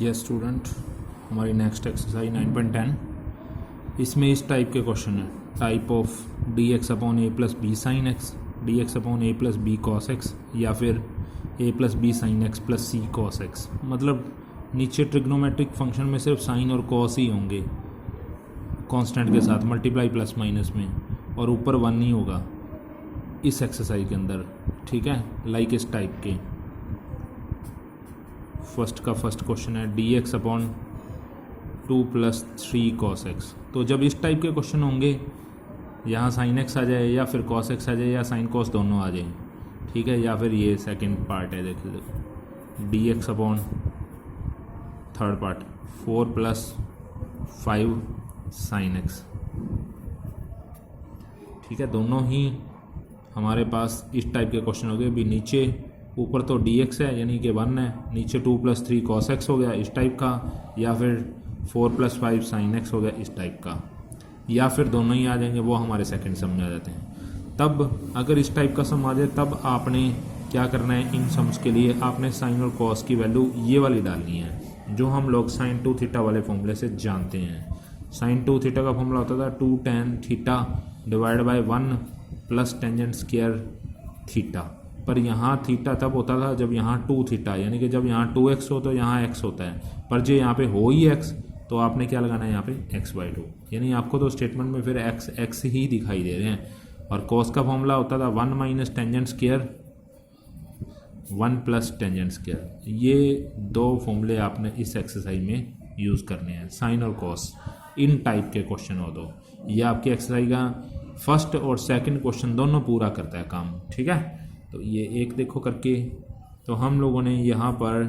Yes student, हमारी next exercise 9.10 इसमें इस टाइप के क्वेश्चन है। Type of D X upon A plus B sine X, D X upon A plus B cos X, या फिर A plus B sine X plus C cos X. मतलब नीचे trigonometric function में सिर्फ sign और cos ही होंगे constant के साथ, मल्टीप्लाई प्लस माइनस में, और ऊपर वन ही होगा इस एक्सरसाइज के अंदर। ठीक है, लाइक इस टाइप के। फर्स्ट क्वेश्चन है D X upon 2 plus 3 cos x. तो जब इस टाइप के क्वेश्चन होंगे, यहाँ साइन एक्स आ जाए या फिर कॉस एक्स आ जाए या साइन कॉस दोनों आ जाए, ठीक है। या फिर ये सेकंड पार्ट है, देखिए D X upon third part 4 plus 5 sine x. ठीक है, दोनों ही हमारे पास इस टाइप के क्वेश्चन हो गए। भी नीचे ऊपर तो डी एक्स है यानी कि 1 है, नीचे 2 प्लस 3 कॉस एक्स हो गया इस टाइप का, या फिर 4 प्लस 5 साइन एक्स हो गया इस टाइप का, या फिर दोनों ही आ जाएंगे, वो हमारे सेकंड सम में आ जाते हैं। तब अगर इस टाइप का सम आ जाए तब आपने क्या करना है, इन सम्स के लिए आपने साइन और कॉस की वैल्यू ये वाली डालनी है जो हम लोग साइन 2 थीटा वाले फॉर्मूले से जानते हैं। साइन 2 थीटा का फॉर्मूला होता था 2 tan theta divide by 1 plus tangent square theta. पर यहाँ थीटा तब होता था जब यहाँ 2 थीटा, यानी कि जब यहाँ 2x हो तो यहाँ x होता है, पर जो यहाँ पे हो ही x तो आपने क्या लगाना है यहाँ पे x/2, यानी आपको तो स्टेटमेंट में फिर x ही दिखाई दे रहे हैं। और cos का फॉर्मूला होता था 1 minus tangent square 1 plus tangent square. ये दो फॉर्मूले आपने इस एक्सरसाइज में यूज़ करने हैं, साइन और कॉस इन टाइप के क्वेश्चन हो तो। ये आपकी एक्सरसाइज का फर्स्ट और सेकंड क्वेश्चन दोनों पूरा करता है काम। ठीक है, तो ये एक देखो करके, तो हम लोगों ने यहाँ पर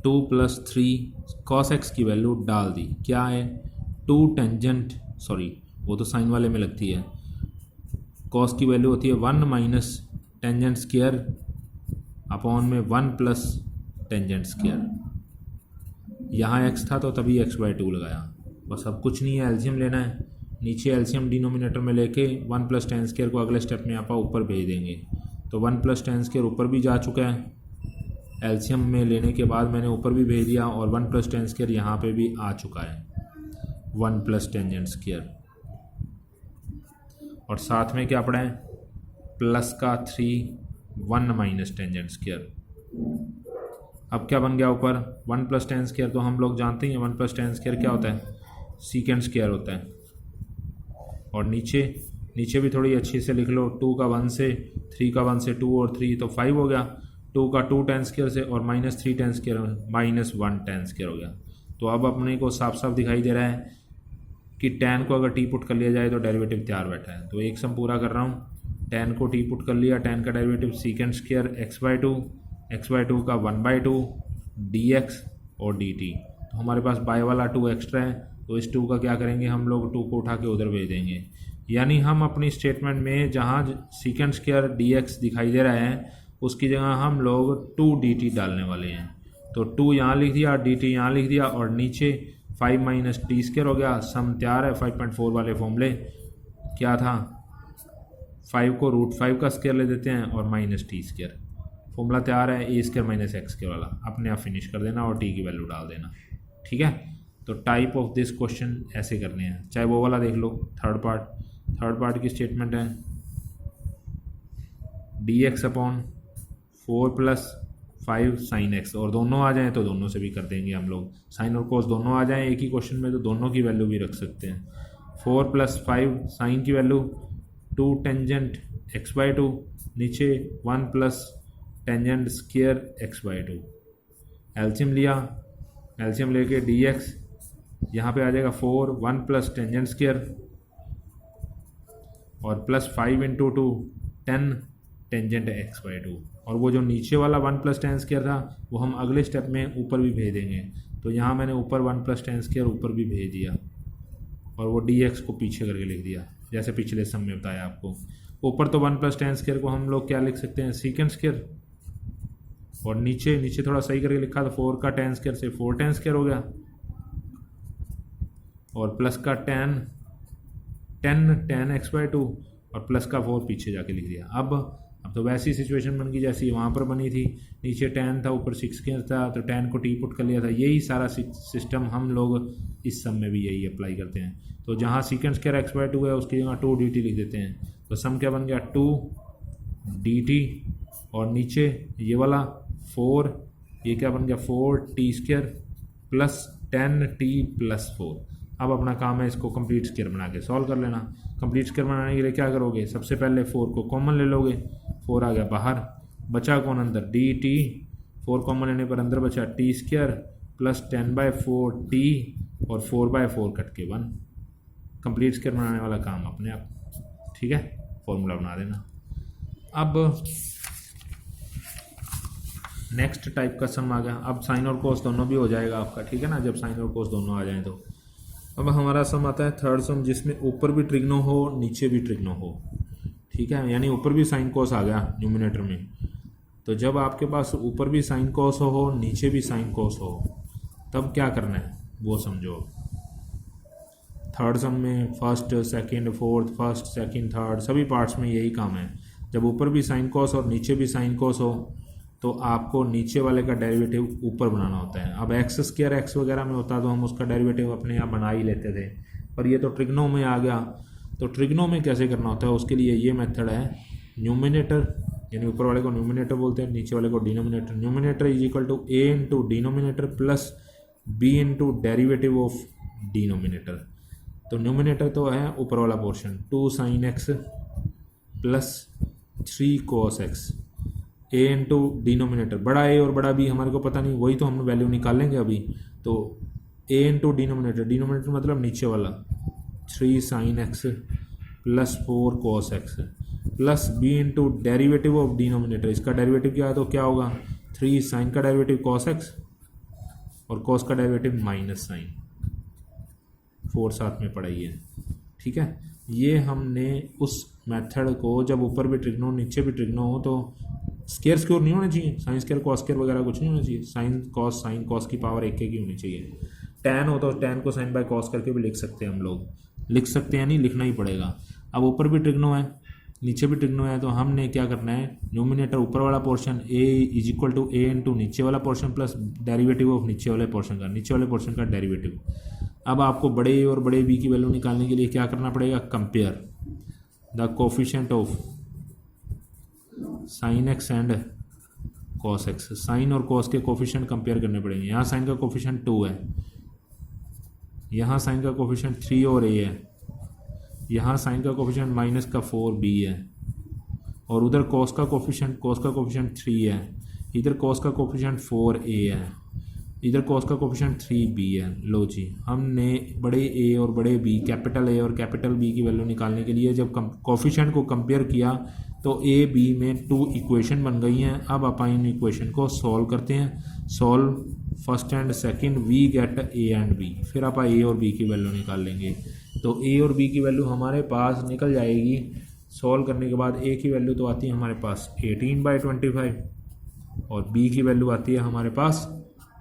2 प्लस 3 कॉस एक्स की वैल्यू डाल दी। क्या है, 2 टेंजेंट, सॉरी वो तो साइन वाले में लगती है, कॉस की वैल्यू होती है 1 माइनस टेंजेंट स्क्वायर अपॉन में 1 प्लस टेंजेंट स्क्वायर। यहाँ एक्स था तो तभी x/2 लगाया, बस अब कुछ नहीं है, एलसीएम लेना है। नीचे एलसीएम डिनोमिनेटर में लेके 1 प्लस टेन स्क्वायर को अगले स्टेप में आप ऊपर भेज देंगे, तो 1 प्लस टेन स्क्वायर ऊपर भी जा चुका है, एलसीएम में लेने के बाद मैंने ऊपर भी भेज दिया, और 1 प्लस टेन स्क्वायर यहाँ पे भी आ चुका है 1 प्लस टेंजेंट स्क्वायर। और साथ में क्या पड़ा है, प्लस का 3 1 माइनस टेंजेंट स्क्वायर। अब क्या बन गया ऊपर, 1 प्लस टेन स्क्वायर तो हम लोग जानते हैं 1 प्लस टेन स्क्वायर क्या होता है, सीकेंड स्क्वायर होता है। और नीचे भी थोड़ी अच्छी से लिख लो, 2 का 1 से, 3 का 1 से 2 और 3 तो 5 हो गया, 2 का 2 टेन स्क्वायर से, और minus 3 ten square minus 1 ten square हो गया। तो अब अपने को साफ साफ दिखाई दे रहा है कि tan को अगर टी पुट कर लिया जाए तो डेरिवेटिव तैयार बैठा है। तो एक सम पूरा कर रहा हूँ, tan को टी पुट कर लिया, tan का डेरिवेटिव सीकेंड स्क्वायर x/2 का 1/2 dx और dt। तो हमारे पास बाय वाला 2 एक्स्ट्रा है, तो इस 2 का क्या करेंगे, हम लोग 2 को उठा के उधर भेज देंगे। यानी हम अपनी स्टेटमेंट में जहाँ सीकेंड स्क्वायर dx दिखाई दे रहा है उसकी जगह हम लोग 2 dt डालने वाले हैं। तो 2 यहाँ लिख दिया, dt यहाँ लिख दिया, और नीचे 5 माइनस टी स्क्वायर हो गया। सम तैयार है 5.4 वाले फॉर्मूले। क्या था, 5 को √5 का स्क्वायर ले देते हैं और माइनस टी स्क्वायर। फॉर्मूला तैयार है, ए स्क्वायर माइनस एक्स स्क्वायर वाला, अपने आप फिनिश कर देना और टी की वैल्यू डाल देना। ठीक है, तो टाइप ऑफ दिस क्वेश्चन ऐसे करने हैं, चाहे वो वाला देख लो। थर्ड पार्ट की स्टेटमेंट है D X upon 4 plus 5 sine x, और दोनों आ जाएं तो दोनों से भी कर देंगे हम लोग। साइन और कोस दोनों आ जाएं एक ही क्वेश्चन में तो दोनों की वैल्यू भी रख सकते हैं। 4 प्लस 5 साइन की वैल्यू 2 टेंजेंट x/2, नीचे 1 plus tangent square x/2। LCM लिया, एलसीएम लेके dx यहाँ पे आ जाएगा 4 1 प्लस टेंजेंट स्क्वायर और प्लस 5 इंटू 2 10 टेंजेंट x/2। और वो जो नीचे वाला 1 प्लस टेन स्क्वायर था वो हम अगले स्टेप में ऊपर भी भेज देंगे। तो यहाँ मैंने ऊपर 1 प्लस टेन स्क्वायर ऊपर भी भेज दिया, और वो dx को पीछे करके लिख दिया जैसे पिछले सम में बताया आपको। ऊपर तो 1 प्लस टेन स्क्वायर को हम लोग क्या लिख सकते हैं, सीकेंड स्क्वायर, और नीचे थोड़ा सही करके लिखा तो 4 का टेन स्क्वायर से 4 टेन स्क्वायर हो गया, और प्लस का 10 x/2 और प्लस का 4 पीछे जाके लिख दिया। अब अब तो वैसी सिचुएशन बन गई जैसी वहाँ पर बनी थी, नीचे tan था ऊपर सिक्स स्क्वायर था, तो tan को t पुट कर लिया था। यही सारा सिस्टम हम लोग इस सम में भी यही अप्लाई करते हैं। तो जहाँ सेकंड स्क्वायर x/2 है उसकी जगह 2 dt लिख देते हैं। तो सम क्या बन गया 2 dt, और नीचे ये वाला 4, ये क्या बन गया 4t² प्लस 10t प्लस 4। अब अपना काम है इसको कंप्लीट स्क्वायर बना के सॉल्व कर लेना। कंप्लीट स्क्वायर बनाने के लिए क्या करोगे, सबसे पहले 4 को कॉमन ले लोगे, 4 आ गया बाहर, बचा कौन अंदर dt, 4 कॉमन लेने पर अंदर बचा t² प्लस 10/4t और 4/4 कट के 1। कंप्लीट स्क्वायर बनाने वाला काम अपने आप, ठीक है, फॉर्मूला बना देना। अब नेक्स्ट टाइप का सम आ गया। अब साइन और कोस दोनों भी हो जाएगा आपका, ठीक है ना, जब साइन और कोस दोनों आ जाएं तो। अब हमारा सम आता है थर्ड सम, जिसमें ऊपर भी ट्रिग्नो हो नीचे भी ट्रिग्नो हो, ठीक है, यानी ऊपर भी साइन कोस आ गया न्यूमिनेटर में। तो जब आपके पास ऊपर भी साइन कोस हो नीचे भी साइन कोस हो, तब क्या करना है वो समझो। थर्ड सम में first second fourth, first second third सभी पार्ट्स में यही काम है। जब ऊपर भी साइन कोस और नीचे भी साइन कोस हो तो आपको नीचे वाले का डेरिवेटिव ऊपर बनाना होता है। अब x² x वगैरह में होता तो हम उसका डेरिवेटिव अपने आप बना ही लेते थे, पर ये तो ट्रिग्नो में आ गया। तो ट्रिग्नो में कैसे करना होता है, उसके लिए ये मेथड है, न्यूमिनेटर यानी ऊपर वाले को न्यूमिनेटर बोलते हैं, नीचे वाले को denominator. Numerator is equal to a into denominator plus b into derivative of denominator. तो न्यूमिनेटर तो है ऊपर वाला portion 2 sin x plus 3 cos x, a into denominator, बड़ा a और बड़ा b हमारे को पता नहीं, वही तो हम वैल्यू निकालेंगे अभी। तो a इंटू डिनोमिनेटर, डिनोमिनेटर मतलब नीचे वाला 3 sin x plus 4 cos x plus b into derivative of denominator. इसका डेरिवेटिव क्या है तो क्या होगा 3 sin का डेरिवेटिव cos x और cos का डेरिवेटिव माइनस साइन, 4 साथ में पढ़ाई है, ठीक है। ये हमने उस मेथड को, जब ऊपर भी ट्रिग्नो नीचे भी ट्रिग्नो हो तो स्क्वायर स्क्वायर नहीं होना चाहिए, साइन स्क्वायर कॉस स्क्वायर वगैरह कुछ नहीं होना चाहिए, साइन कॉस की पावर 1 की होनी चाहिए। टैन हो तो टैन को साइन बाय कॉस करके भी लिख सकते हैं हम लोग, लिख सकते हैं नहीं, लिखना ही पड़ेगा। अब ऊपर भी ट्रिग्नो है नीचे भी ट्रिग्नो है, तो हमने क्या करना है, न्यूमिनेटर ऊपर वाला portion a is equal to a into नीचे वाला पोर्शन प्लस डेरिवेटिव ऑफ नीचे वाले पोर्शन का, नीचे वाले पोर्शन का डेरिवेटिव। अब आपको बड़े a और बड़े b की वैल्यू निकालने के लिए क्या करना पड़ेगा, compare the coefficient of sine X and cos X. Sine और कॉस के कोफिशिएंट कंपेयर करने पड़ेंगे। यहाँ साइन का कोफिशिएंट 2 है, यहाँ साइन का कोफिशिएंट 3 और a है, यहाँ साइन का कोफिशिएंट माइनस का 4b है, और उधर कॉस का कोफिशिएंट 3 है, इधर कॉस का कोफिशिएंट 4a है, इधर कॉस का कोफिशिएंट 3b है। लो जी, हमने बड़े a और बड़े b, कैपिटल A और कैपिटल B की वैल्यू निकालने के लिए जब कोफिशिएंट को कंपेयर किया तो a b में 2 इक्वेशन बन गई हैं। अब आप इन इक्वेशन को सॉल्व करते हैं। Solve first and second, we get a and b, फिर आप a और b की वैल्यू निकाल लेंगे। तो a और b की वैल्यू हमारे पास निकल जाएगी। सॉल्व करने के बाद a की वैल्यू तो आती है हमारे पास 18/25 और b की वैल्यू आती है हमारे पास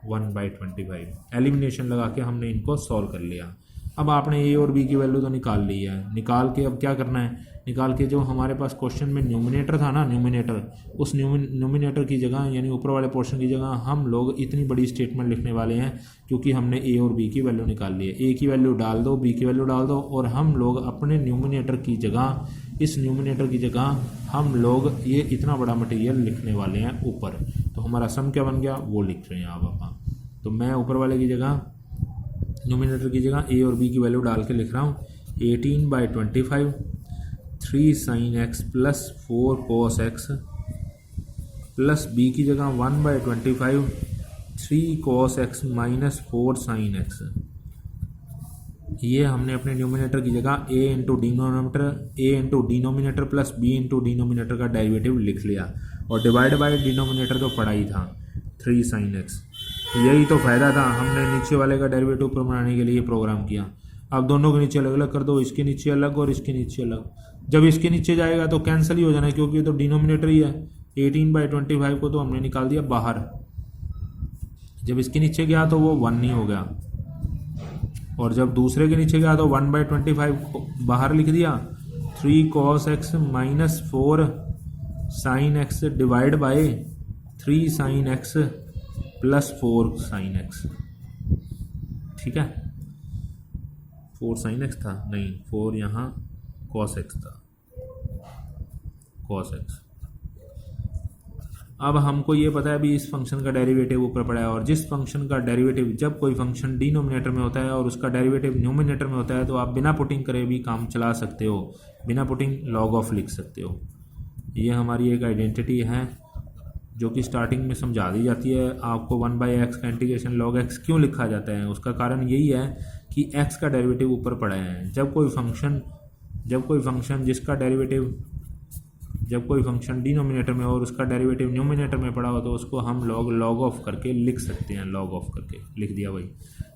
1/25। एलिमिनेशन लगा के हमने इनको सॉल्व कर लिया। अब आपने a और b की वैल्यू तो निकाल ली है, निकाल के अब क्या करना है, निकाल के जो हमारे पास क्वेश्चन में न्यूमिनेटर था ना, न्यूमिनेटर, उस न्यूमिनेटर की जगह यानी ऊपर वाले पोर्शन की जगह हम लोग इतनी बड़ी स्टेटमेंट लिखने वाले हैं, क्योंकि हमने a और b की वैल्यू निकाल ली है। a की वैल्यू डाल दो, b की वैल्यू डाल दो, और हम लोग अपने न्यूमिनेटर की जगह, इस न्यूमिनेटर की जगह हम लोग ये इतना बड़ा मटेरियल लिखने वाले हैं ऊपर। तो हमारा सम क्या बन गया वो लिख रहे हैं आप अपना। तो मैं ऊपर वाले की जगह, न्यूमिनेटर की जगह a और b की वैल्यू डाल के लिख रहा हूँ 18/25, 3 sin x plus 4 cos x plus b की जगह 1/25, 3 cos x minus 4 sin x। ये हमने अपने न्यूमिनेटर की जगह a into denominator plus b into denominator का डेरिवेटिव लिख लिया, और डिवाइड बाय डिनोमिनेटर तो पढ़ा ही था 3 sin x। यही तो फ़ायदा था, हमने नीचे वाले का डेरिवेटिव बनाने के लिए प्रोग्राम किया। अब दोनों के नीचे अलग अलग कर दो, इसके नीचे अलग और इसके नीचे अलग। जब इसके नीचे जाएगा तो कैंसिल ही हो जाना है, क्योंकि ये तो डिनोमिनेटर ही है। 18/25 को तो हमने निकाल दिया बाहर, जब इसके नीचे गया तो वो 1 नहीं हो गया, और जब दूसरे के नीचे गया तो 1/25 बाहर लिख दिया। 3 cos x minus 4 sine x divide by 3 sign X plus 4 sine x, ठीक है। 4 साइन एक्स था, नहीं 4 यहाँ कॉस एक्स था, कॉस एक्स। अब हमको ये पता है अभी इस फंक्शन का डेरिवेटिव ऊपर पड़ा है, और जिस फंक्शन का डेरिवेटिव, जब कोई फंक्शन डिनोमिनेटर में होता है और उसका डेरिवेटिव न्यूमिनेटर में होता है, तो आप बिना पुटिंग करे भी काम चला सकते हो, बिना पुटिंग लॉग ऑफ लिख सकते हो। ये हमारी एक आइडेंटिटी है जो कि स्टार्टिंग में समझा दी जाती है आपको। 1/x का इंटीग्रेशन लॉग एक्स क्यों लिखा जाता है, उसका कारण यही है कि x का डेरिवेटिव ऊपर पड़ा है। जब कोई फंक्शन जब कोई फंक्शन डिनोमिनेटर में और उसका डेरिवेटिव न्यूमिनेटर में पड़ा हो, तो उसको हम लॉग ऑफ करके लिख सकते हैं। लॉग ऑफ करके लिख दिया भाई,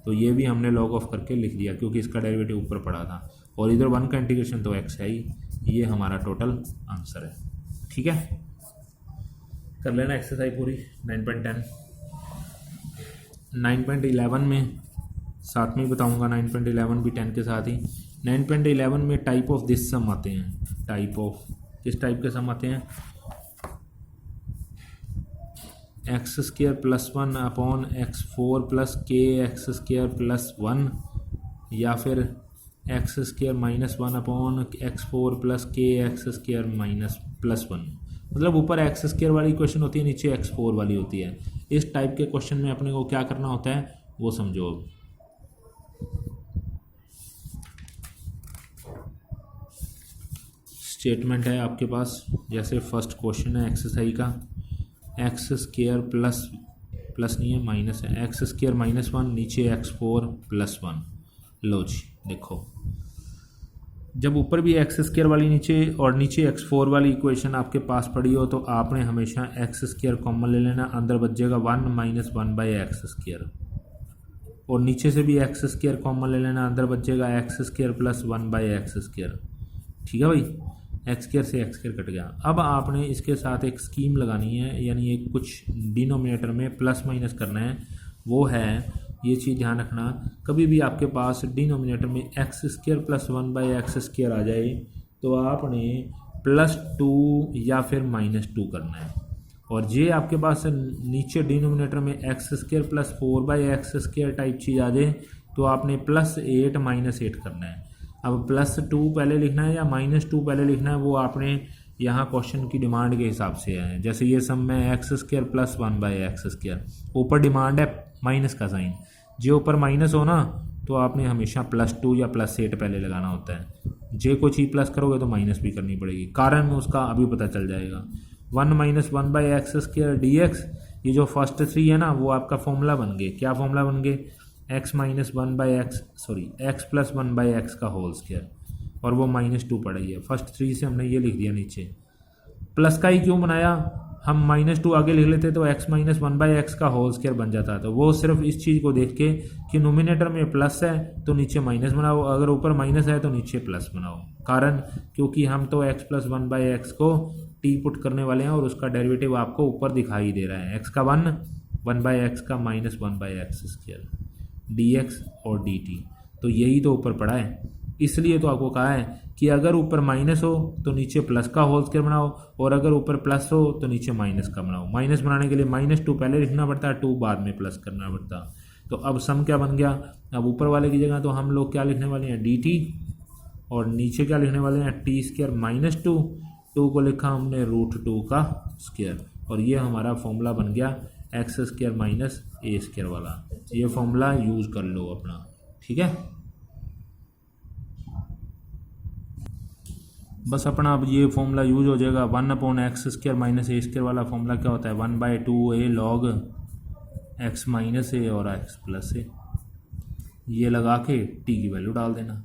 तो ये भी हमने लॉग ऑफ करके लिख दिया क्योंकि इसका डेरिवेटिव ऊपर पड़ा था, और इधर 1 का इंटीग्रेशन तो x है ही। ये हमारा टोटल आंसर है, ठीक है। कर लेना एक्सरसाइज पूरी। 9.10 9.11 में साथ में ही बताऊँगा, 9.11 भी 10 के साथ ही। 9.11 में टाइप ऑफ दिस सम आते हैं। टाइप ऑफ किस टाइप के सम आते हैं? x² + 1 अपॉन x4 + kx² + 1, या फिर x² - 1 अपॉन x4 + kx² + 1। मतलब ऊपर x² वाली क्वेश्चन होती है, नीचे x4 वाली होती है। इस टाइप के क्वेश्चन में अपने को क्या करना होता है वो समझो। स्टेटमेंट है आपके पास, जैसे फर्स्ट क्वेश्चन है एक्सरसाइज का, x² प्लस नहीं है, माइनस है, x² - 1 नीचे x4 + 1। लो जी देखो, जब ऊपर भी x² वाली नीचे और नीचे x4 वाली इक्वेशन आपके पास पड़ी हो, तो आपने हमेशा x² कॉमन ले लेना, अंदर बच जाएगा 1 - 1/x², और नीचे से भी x² कॉमन ले लेना, अंदर बच जाएगा x² + 1/x², ठीक है भाई। x² से x² कट गया। अब आपने इसके साथ एक स्कीम लगानी है, यानी एक कुछ डिनोमिनेटर में प्लस माइनस करना है। वो है, ये चीज़ ध्यान रखना, कभी भी आपके पास डिनोमिनेटर में x² + 1/x² आ जाए तो आपने +2 या फिर -2 करना है, और ये आपके पास नीचे डिनोमिनेटर में x² + 4/x² टाइप चीज़ आ जाए तो आपने +8 -8 करना है। अब +2 पहले लिखना है या -2 पहले लिखना है, वो आपने यहाँ क्वेश्चन की डिमांड के हिसाब से है। जैसे ये सम में x² + 1/x², ऊपर डिमांड है माइनस का साइन, जो ऊपर माइनस हो ना तो आपने हमेशा +2 या +8 पहले लगाना होता है। जे को चीज प्लस करोगे तो माइनस भी करनी पड़ेगी, कारण उसका अभी पता चल जाएगा। 1 - 1/x² dx, ये जो फर्स्ट 3 है ना, वो आपका फॉर्मूला बन गए। क्या फॉर्मूला बन गए? x + 1/x का होल स्क्वायर, और वो -2 पड़ी है। फर्स्ट 3 से हमने ये लिख दिया नीचे। प्लस का ही क्यों बनाया? हम -2 आगे लिख लेते तो x - 1/x का होल स्क्वायर बन जाता। तो वो सिर्फ इस चीज़ को देख के कि नोमिनेटर में प्लस है तो नीचे माइनस बनाओ, अगर ऊपर माइनस है तो नीचे प्लस बनाओ। कारण क्योंकि हम तो x + 1/x को t पुट करने वाले हैं, और उसका डेरिवेटिव आपको ऊपर दिखाई दे रहा है। x का 1/x का -1/x² dx और dt, तो यही तो ऊपर पड़ा है। इसलिए तो आपको कहा है कि अगर ऊपर माइनस हो तो नीचे प्लस का होल स्क्वायर बनाओ, और अगर ऊपर प्लस हो तो नीचे माइनस का बनाओ। माइनस बनाने के लिए -2 पहले लिखना पड़ता है, 2 बाद में प्लस करना पड़ता। तो अब सम क्या बन गया? अब ऊपर वाले की जगह तो हम लोग क्या लिखने वाले हैं? dt, और नीचे क्या लिखने वाले हैं? t² - 2 को लिखा हमने √2 का स्क्वायर, और ये हमारा फॉर्मूला बन गया x² - a² वाला। ये फॉर्मूला यूज़ कर लो अपना, ठीक है। बस अपना अब ये फॉर्मूला यूज हो जाएगा। 1/x² - a² वाला फॉर्मूला क्या होता है? 1/2a log x - a और x + a। ये लगा के t की वैल्यू डाल देना।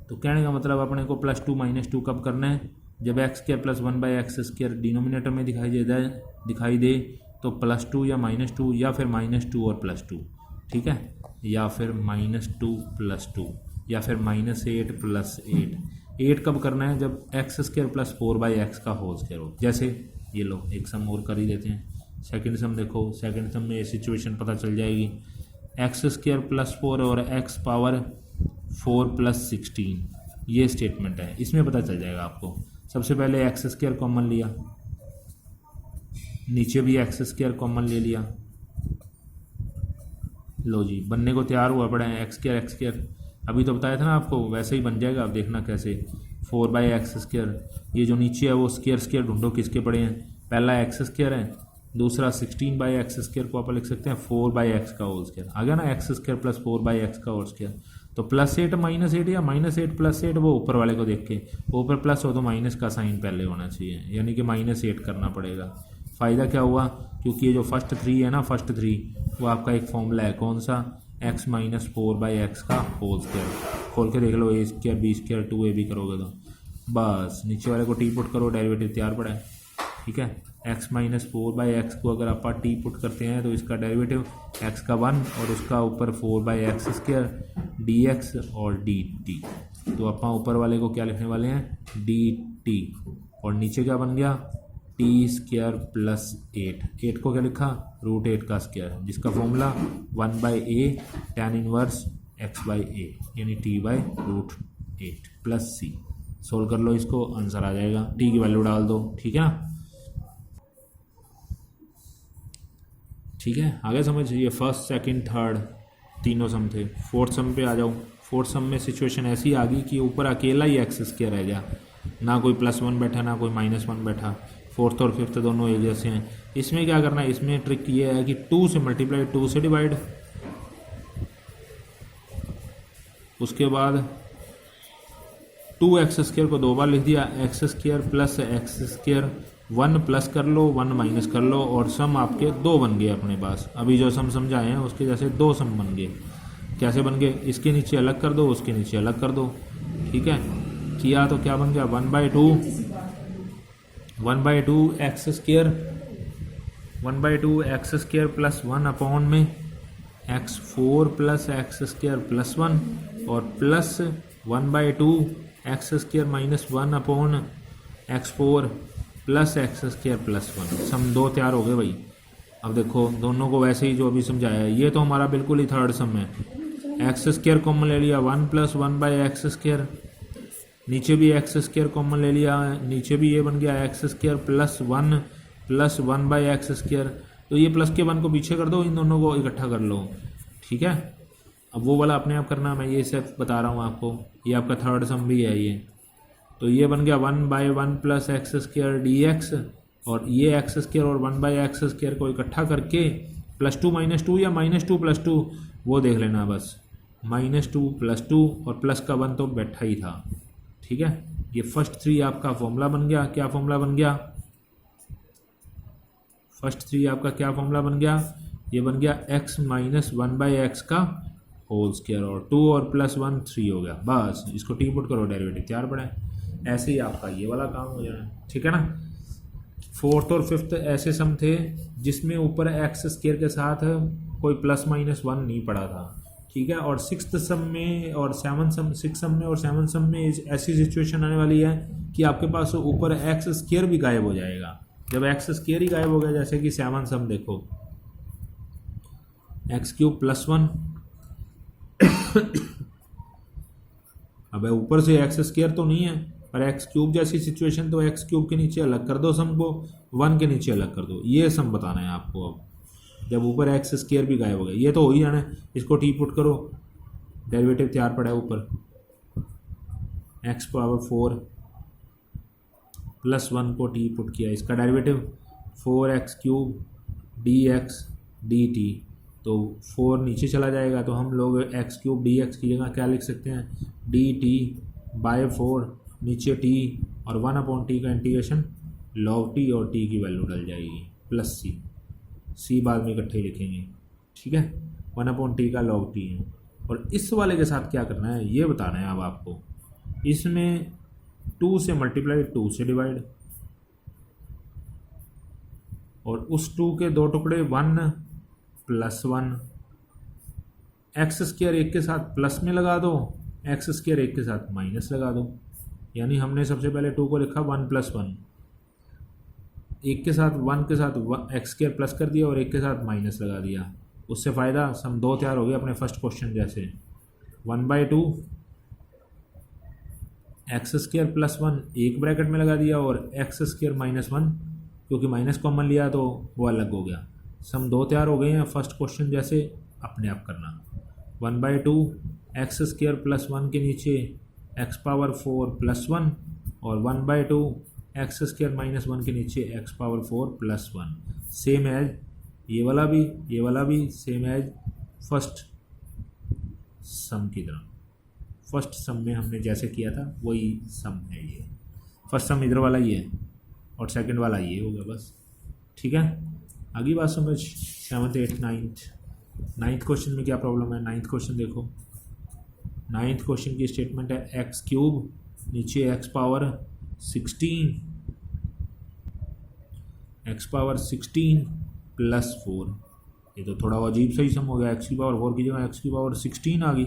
तो कहने का मतलब अपने को +2 - 2 कब करना है? जब x² + 1/x² डिनोमिनेटर में दिखाई दे तो +2 या -2, या फिर -2 और +2, ठीक है, या फिर -2 + 2, या फिर -8 + 8। 8 कब करना है? जब x² + 4/x का होल स्क्वायर हो। जैसे ये लो एक सम और कर ही देते हैं। सेकंड सम देखो, सेकंड सम में ये सिचुएशन पता चल जाएगी। x² + 4 और x पावर 4 + 16, ये स्टेटमेंट है, इसमें पता चल जाएगा आपको। सबसे पहले x² कॉमन लिया, नीचे भी एक्स स्क्वायर कॉमन ले लिया, लो जी बनने को तैयार हुआ पड़ा है एक्स स्क्वायर। अभी तो बताया था ना आपको, वैसे ही बन जाएगा। आप देखना कैसे, 4/x²। ये जो नीचे है वो स्क्वायर ढूंढो किसके पड़े हैं। पहला एक्स स्क्वायर है, दूसरा 16/x² को आप लिख सकते हैं 4/x का होल स्क्वायर। आ गया ना, x² + 4/x का होल स्क्वायर। तो +8 -8 या -8 + 8, वो ऊपर वाले को देख के, ऊपर प्लस हो तो माइनस का साइन पहले होना चाहिए, यानी कि -8 करना पड़ेगा। फ़ायदा क्या हुआ, क्योंकि ये जो फर्स्ट 3 है ना, फर्स्ट 3 वो आपका एक फॉर्मूला है, कौन सा, x - 4/x का होल स्क्वायर। खोल के देख लो, a² b² 2ab करोगे तो बस नीचे वाले को टी पुट करो, डेरिवेटिव तैयार पड़ा है। ठीक है, x - 4/x को अगर आप टी पुट करते हैं तो इसका डेरिवेटिव x का 1 और उसका ऊपर 4/x² dx और dt। तो आप ऊपर वाले को क्या लिखने वाले हैं, dt, और नीचे क्या बन गया, t² + 8 को क्या लिखा, √8 का स्क्वायर, जिसका formula 1/a tan inverse x/a, यानी t/√8 + c। सोल्व कर लो इसको, आंसर आ जाएगा, t की वैल्यू डाल दो। ठीक है ना, ठीक है, आगे समझ। ये फर्स्ट सेकंड थर्ड तीनों सम थे। फोर्थ सम पे आ जाओ। फोर्थ सम में सिचुएशन ऐसी आ गई कि ऊपर अकेला ही x² रह गया, ना कोई +1 बैठा ना कोई -1 बैठा। फोर्थ और फिफ्थ दोनों एक जैसे हैं। इसमें क्या करना है, इसमें ट्रिक ये है कि 2 से मल्टीप्लाई, 2 से डिवाइड, उसके बाद 2x² को 2 बार लिख दिया, x² + x² 1 प्लस कर लो, 1 माइनस कर लो, और सम आपके 2 बन गए अपने पास। अभी जो सम समझाए हैं उसके जैसे 2 सम बन गए। कैसे बन गए, इसके नीचे अलग कर दो, उसके नीचे अलग कर दो। ठीक है, किया तो क्या बन गया, 1/2 x² 1/2 x² + 1 अपॉन में x4 + x² + 1 और plus 1/2 x² - 1 upon x4 + x² + 1। सम 2 तैयार हो गए भाई। अब देखो दोनों को वैसे ही जो अभी समझाया है, ये तो हमारा बिल्कुल ही थर्ड सम है। x² कॉमन ले लिया, 1 + 1/x², नीचे भी x² कॉमन ले लिया, नीचे भी ये बन गया x² + 1 + 1/x²। तो ये प्लस के 1 को पीछे कर दो, इन दोनों को इकट्ठा कर लो। ठीक है, अब वो वाला अपने आप करना, मैं ये सिर्फ बता रहा हूँ आपको। ये आपका थर्ड सम भी है ये। तो ये बन गया 1/1 + x² dx, और ये x² और 1/x² को इकट्ठा करके +2 - 2 या -2 + 2 वो देख लेना बस। -2 + 2 और प्लस का 1 तो बैठा ही था। ठीक है, ये फर्स्ट 3 आपका फॉर्मूला बन गया। क्या फॉर्मूला बन गया, फर्स्ट 3 आपका क्या फॉर्मूला बन गया, ये बन गया x - 1/x का होल स्क्वायर, और 2 और +1 3 हो गया। बस इसको टी पुट करो, डेरिवेटिव तैयार पड़ा है। ऐसे ही आपका ये वाला काम हो जाना है। ठीक है ना, फोर्थ और फिफ्थ ऐसे सम थे जिसमें ऊपर x² के साथ कोई +-1 नहीं पड़ा था। ठीक है, और सिक्स्थ सम में और सिक्स सम में और सेवन सम में ऐसी सिचुएशन आने वाली है कि आपके पास ऊपर x² भी गायब हो जाएगा। जब x² ही गायब हो गया, जैसे कि 7 सम देखो, x³ + 1 अब ऊपर से x² तो नहीं है, पर x³ जैसी सिचुएशन, तो x³ के नीचे अलग कर दो सम को, 1 के नीचे अलग कर दो। ये सम बताना है आपको। अब जब ऊपर x² भी गायब हो गया, ये तो हो ही जाना है। इसको टी पुट करो, डेरिवेटिव तैयार पड़ा है ऊपर, x⁴ + 1 को टी पुट किया, इसका डेरिवेटिव 4x³ dx dt। तो 4 नीचे चला जाएगा, तो हम लोग x³ dx की जगह क्या लिख सकते हैं, dt/4, नीचे t और 1/t का इंटीग्रेशन log t, और t की वैल्यू डल जाएगी +c बाद में इकट्ठे लिखेंगे। ठीक है, 1/t का log t है। और इस वाले के साथ क्या करना है ये बताना है अब आपको। इसमें 2 से मल्टीप्लाई, 2 से डिवाइड, और उस 2 के 2 टुकड़े 1 + 1, x² एक के साथ प्लस में लगा दो, x² एक के साथ माइनस लगा दो। यानी हमने सबसे पहले 2 को लिखा 1 + 1, एक के साथ 1 के साथ x² प्लस कर दिया और एक के साथ माइनस लगा दिया। उससे फ़ायदा सम 2 तैयार हो गया अपने फर्स्ट क्वेश्चन जैसे। 1/2 x² + 1 एक ब्रैकेट में लगा दिया, और x² - 1 क्योंकि माइनस कॉमन लिया तो वो अलग हो गया। सम दो तैयार हो गए हैं। फर्स्ट क्वेश्चन जैसे अपने आप करना, 1/2 एक्स स्क्वायर प्लस 1 के नीचे एक्स पावर 4 प्लस 1 और 1/2 एक्स स्क्वायर माइनस 1 के नीचे X power 4 plus 1। Same as ये वाला भी सेम एज फर्स्ट सम की तरह। फर्स्ट सम में हमने जैसे किया था वही सम है ये। फर्स्ट सम इधर वाला ही है और सेकंड वाला ये होगा बस। ठीक है, आगे बात समझ। 7th 8th 9th क्वेश्चन में क्या प्रॉब्लम है। 9th क्वेश्चन देखो। 9th क्वेश्चन की स्टेटमेंट है एक्स क्यूब नीचे एक्स पावर 16 प्लस 4। ये तो थोड़ा अजीब सा ही सम हो गया। एक्स की पावर 4 की जगह एक्स की पावर 16 आ गई।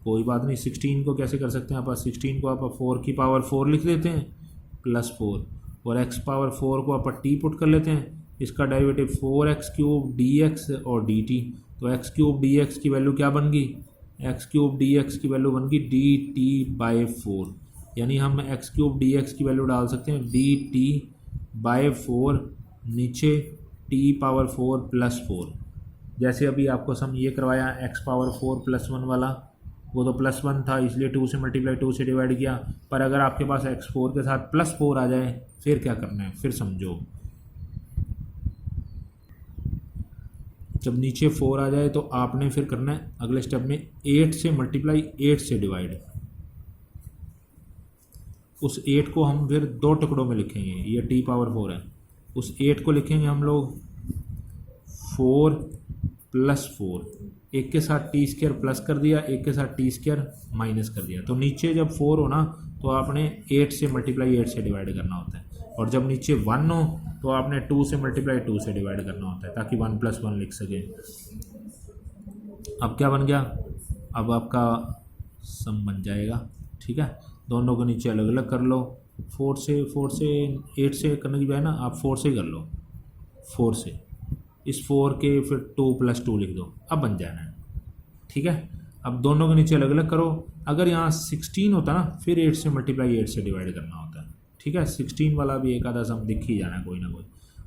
कोई बात नहीं, 16 को कैसे कर सकते हैं आप, 16 को आप 4 की पावर 4 लिख देते हैं प्लस 4 और एक्स पावर 4 को आप टी पुट कर लेते हैं। इसका डेरिवेटिव 4x क्यूब dx और dt। तो x क्यूब dx की वैल्यू क्या बन गई, x क्यूब dx की वैल्यू बन गई dt/4। यानी हम x क्यूब dx की वैल्यू डाल सकते हैं dt/4 नीचे t/4 प्लस 4। जैसे अभी आपको सम ये करवाया x पावर 4 प्लस 1 वाला, वो तो प्लस 1 था इसलिए 2 से मल्टीप्लाई 2 से डिवाइड किया। पर अगर आपके पास x4 के साथ प्लस 4 आ जाए फिर क्या करना है, फिर समझो। जब नीचे 4 आ जाए तो आपने फिर करना है अगले स्टेप में 8 से मल्टीप्लाई 8 से डिवाइड। उस 8 को हम फिर दो टुकड़ों में लिखेंगे, ये t/4 है। उस 8 को लिखेंगे हम लोग 4 प्लस 4, एक के साथ टी स्क्वायर प्लस कर दिया, एक के साथ टी स्क्वायर माइनस कर दिया। तो नीचे जब 4 हो ना तो आपने 8 से मल्टीप्लाई 8 से डिवाइड करना होता है, और जब नीचे 1 हो तो आपने 2 से मल्टीप्लाई 2 से डिवाइड करना होता है ताकि 1 + 1 लिख सके। अब क्या बन गया, अब आपका सम बन जाएगा। ठीक है, दोनों को नीचे अलग अलग कर लो। 4 से 8 से करने की बजाय ना आप 4 से कर लो। 4 से इस 4 के फिर 2 + 2 लिख दो, अब बन जाना है। ठीक है, अब दोनों के नीचे अलग अलग करो। अगर यहाँ 16 होता ना फिर 8 से मल्टीप्लाई 8 से डिवाइड करना होता है। ठीक है, 16 वाला भी एक आधा सम दिख ही जाना है कोई ना कोई।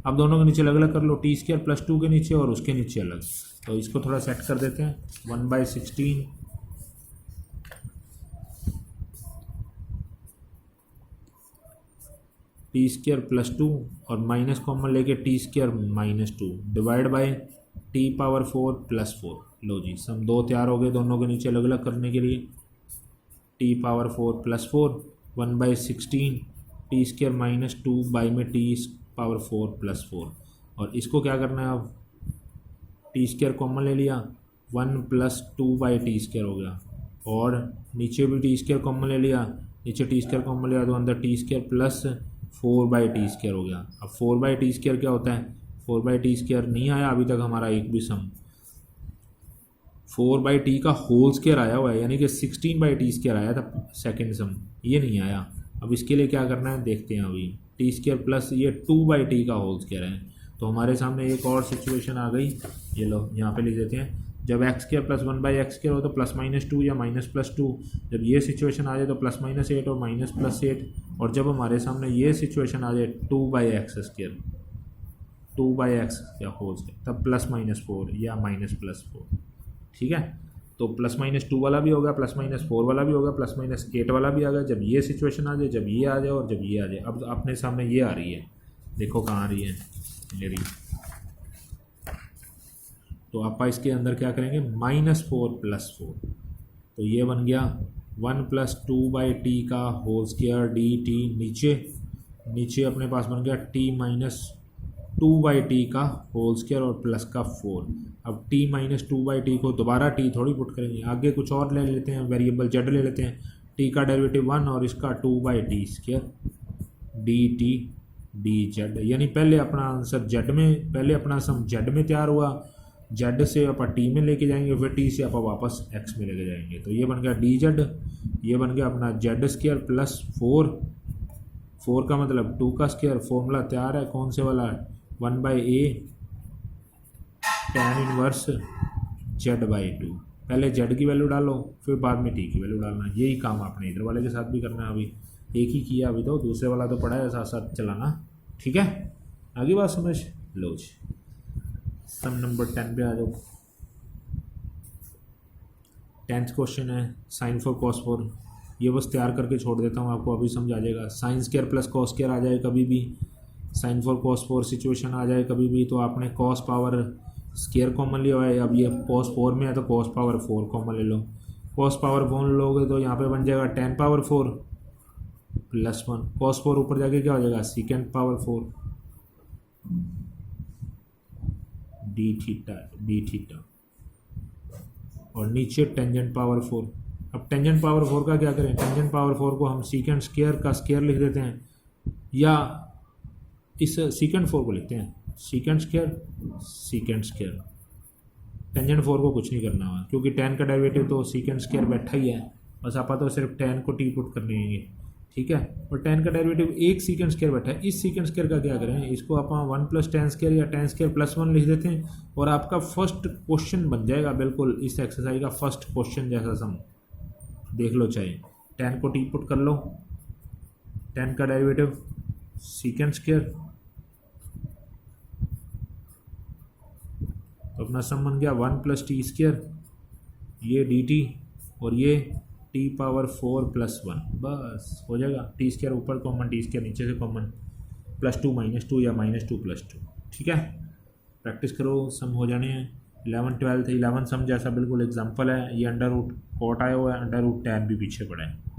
अब दोनों के नीचे अलग अलग कर लो, t² + 2 के नीचे और उसके नीचे अलग। तो इसको थोड़ा सेट कर देते हैं। 1/16 t² + 2 और माइनस कॉमन लेके t² - 2 डिवाइड बाय t/4 + 4। लो जी, सम दो तैयार हो गए दोनों के नीचे अलग अलग करने के लिए। t/4 + 4 1/16 t² - 2 बाई में t/4 + 4। और इसको क्या करना है, अब t² कॉमन ले लिया, 1 + 2/t² हो गया। और नीचे भी t² कॉमन ले लिया, नीचे t² कॉमन लिया तो अंदर t² + 4/t² हो गया। अब 4/t² क्या होता है, 4/t² नहीं आया अभी तक हमारा एक भी सम। 4/t का होल स्क्वायर आया हुआ है, यानी कि 16/t² आया था सेकंड सम, ये नहीं आया। अब इसके लिए क्या करना है देखते हैं। अभी t² प्लस ये 2/t का होल स्क्वायर है। तो हमारे सामने एक और सिचुएशन आ गई, ये लो यहाँ पे लिख देते हैं। जब x² + 1/x² हो तो +-2 या -+2। जब ये सिचुएशन आ जाए तो +-8 और -+8। और जब हमारे सामने ये सिचुएशन आ जाए 2/x², 2/x या होल स्क्वायर, तब +-4 या -+4। ठीक है, तो +-2 वाला भी होगा, +-4 वाला भी होगा, +-8 वाला भी आ गया। जब ये सिचुएशन आ जाए, जब ये आ जाए और जब ये आ जाए। अब अपने सामने ये आ रही है, देखो कहाँ आ रही है मेरी। तो आप इसके अंदर क्या करेंगे, -4 + 4। तो ये बन गया 1 + 2/t का होल स्क्वायर dt। नीचे अपने पास बन गया t - 2/t का होल स्क्वायर और प्लस का 4। अब t - 2/t को दोबारा t थोड़ी पुट करेंगे, आगे कुछ और ले लेते हैं, वेरिएबल z ले लेते हैं। t का डेरिवेटिव 1 और इसका 2/t² dt dz। यानी पहले अपना आंसर z में, पहले अपना सम z में तैयार हुआ, z से आप t में लेके जाएंगे, फिर t से आप वापस x में लेके जाएंगे। तो ये बन गया dz, ये बन गया अपना z² + 4 का मतलब 2 का स्क्वायर। फॉर्मूला तैयार है, कौन से वाला, 1/a tan 1 z/2। पहले z की वैल्यू डालो फिर बाद में t की वैल्यू डालना। यही काम आपने इधर वाले के साथ भी करना है। अभी एक ही किया, अभी तो दूसरे वाला तो पड़ा है, साथ साथ चलाना। ठीक है, आगे बात समझ लो जी। सम नंबर 10 पे आ जाओ। 10th क्वेश्चन है साइन फोर कॉस फोर। ये बस तैयार करके छोड़ देता हूँ, आपको अभी समझ आ जाएगा। Sine square plus cos square आ जाए कभी भी, sine four cos four situation आ जाए कभी भी, तो आपने कॉस पावर स्क्वायर कॉमन लिया हुआ है। अब ये कॉस फोर में है तो कॉस पावर फोर कॉमन ले लो। कॉस पावर फोर लोगे तो यहाँ पे बन जाएगा 10 पावर 4 प्लस 1। कॉस फोर ऊपर जाके क्या हो जाएगा सेकेंड पावर 4 डी थीटा और नीचे टेंजेंट पावर 4। अब टेंजेंट पावर 4 का क्या करें, टेंजेंट पावर 4 को हम सीकेंड स्क्वायर का स्क्वायर लिख देते हैं, या इस सीकेंड 4 को लिखते हैं सीकेंड स्क्वायर। टेंजेंट 4 को कुछ नहीं करना हुआ क्योंकि tan का डेरिवेटिव तो सीकेंड स्क्वायर बैठा ही है, बस आप तो सिर्फ tan को टी पुट करने हैं, ठीक है। और tan का डेरिवेटिव एक सीकेंड स्क्वायर बैठा है, इस सीकेंड स्क्वायर का क्या करें, इसको आप 1 प्लस tan स्क्वायर या tan स्क्वायर प्लस 1 लिख देते हैं और आपका फर्स्ट क्वेश्चन बन जाएगा बिल्कुल इस एक्सरसाइज का फर्स्ट क्वेश्चन जैसा सम। देख लो चाहे tan को टी पुट कर लो, tan का डेरिवेटिव सीकेंड स्क्वायर, तो अपना सम बन गया 1 प्लस टी स्क्वायर, ये डी टी और ये टी पावर 4 प्लस 1, बस हो जाएगा। टी स्क्वायर ऊपर कॉमन, टी स्क्वायर नीचे से कॉमन, +2 -2 या -2 +2, ठीक है। प्रैक्टिस करो, सम हो जाने हैं। 11 12 11 सम जैसा बिल्कुल एग्जाम्पल है। ये अंडर रूट कॉट आया हुआ है, अंडर रूट टैन भी पीछे पड़ा है।